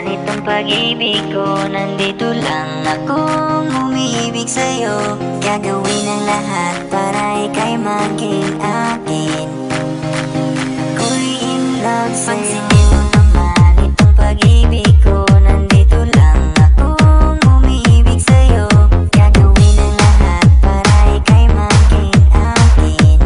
itong pag-ibig ko. Nandito lang akong umiibig sa'yo. Gagawin ang lahat para ika'y maging akin. Ako'y in love sa'yo. Pansinin mo naman itong pag-ibig ko. Nandito lang akong umiibig sa'yo. Gagawin ang lahat para ika'y maging akin.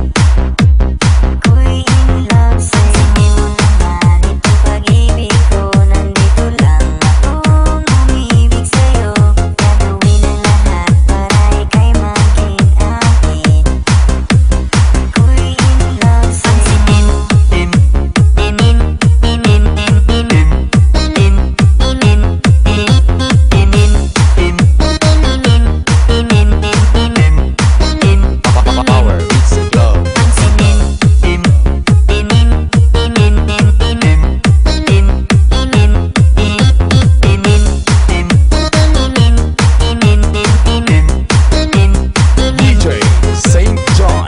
Ako'y in love sa'yo. Pansinin mo naman itong pag-ibig ko. Nandito lang akong umiibig sa'yo. Gagawin ang lahat para ika'y maging akin. Ako'y in love sa'yo. Power Beats Club. DJ Saint John.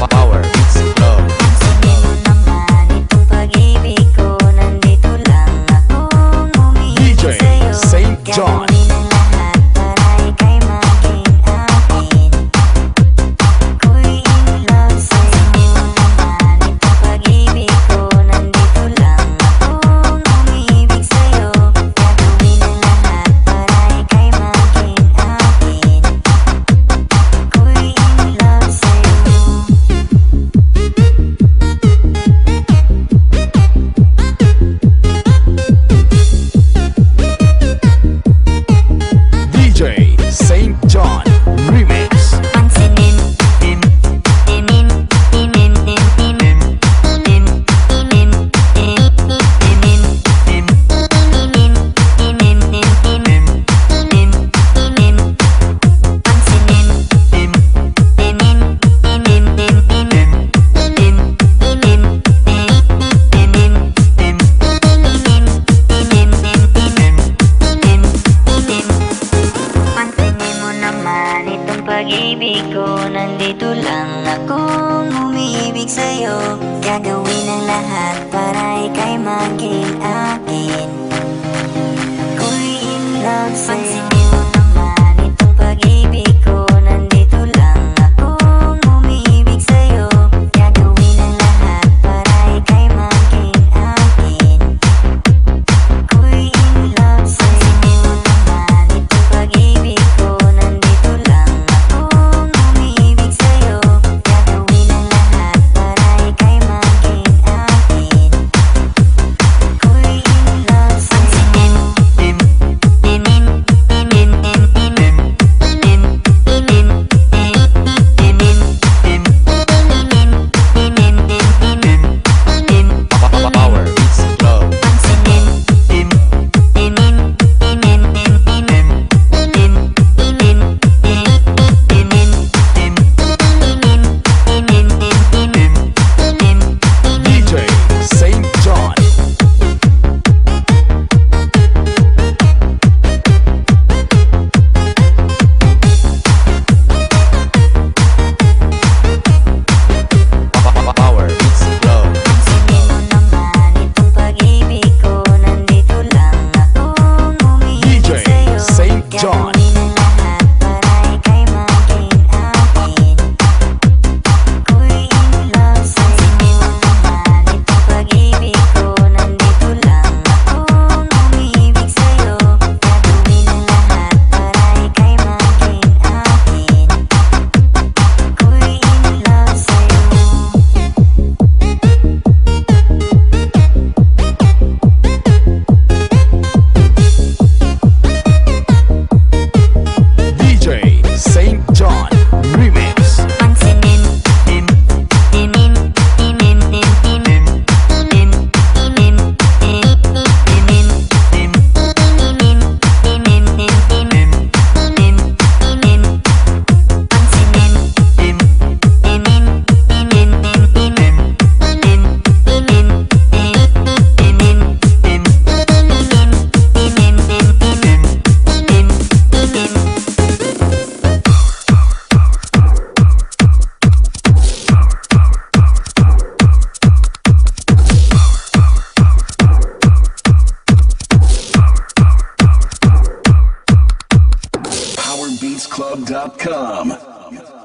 Power Beats Club. Pansinin mo naman itong pag-ibig ko. Nandito lang akong umiibig DJ sa'yo. Saint John. Gagawin ang lahat para ika'y maging akin. Ako'y in love sa'yo. Pansinin mo naman itong pag-ibig ko. Nandito lang akong umiibig sa'yo. Gagawin ang lahat para ika'y maging akin. Ako'y in love sa'yo. DJ Saint John Remix. Pansinin Pansinin mo naman itong pag-ibig ko. Nandito lang akong umiibig sa'yo. Gagawin ang lahat para ika'y maging akin. Ako'y in love sa'yo. Pansinin mo naman itong pag-ibig ko. Nandito lang akong umiibig sa'yo. Gagawin ang lahat para ika'y maging akin. Ako'y in love sa'yo. Pansinin mo naman itong pag-ibig ko. Nandito lang akong umiibig sa'yo. Gagawin ang lahat para ika'y maging akin. Ako'y in love sa'yo. Pansinin SoundsClub.com.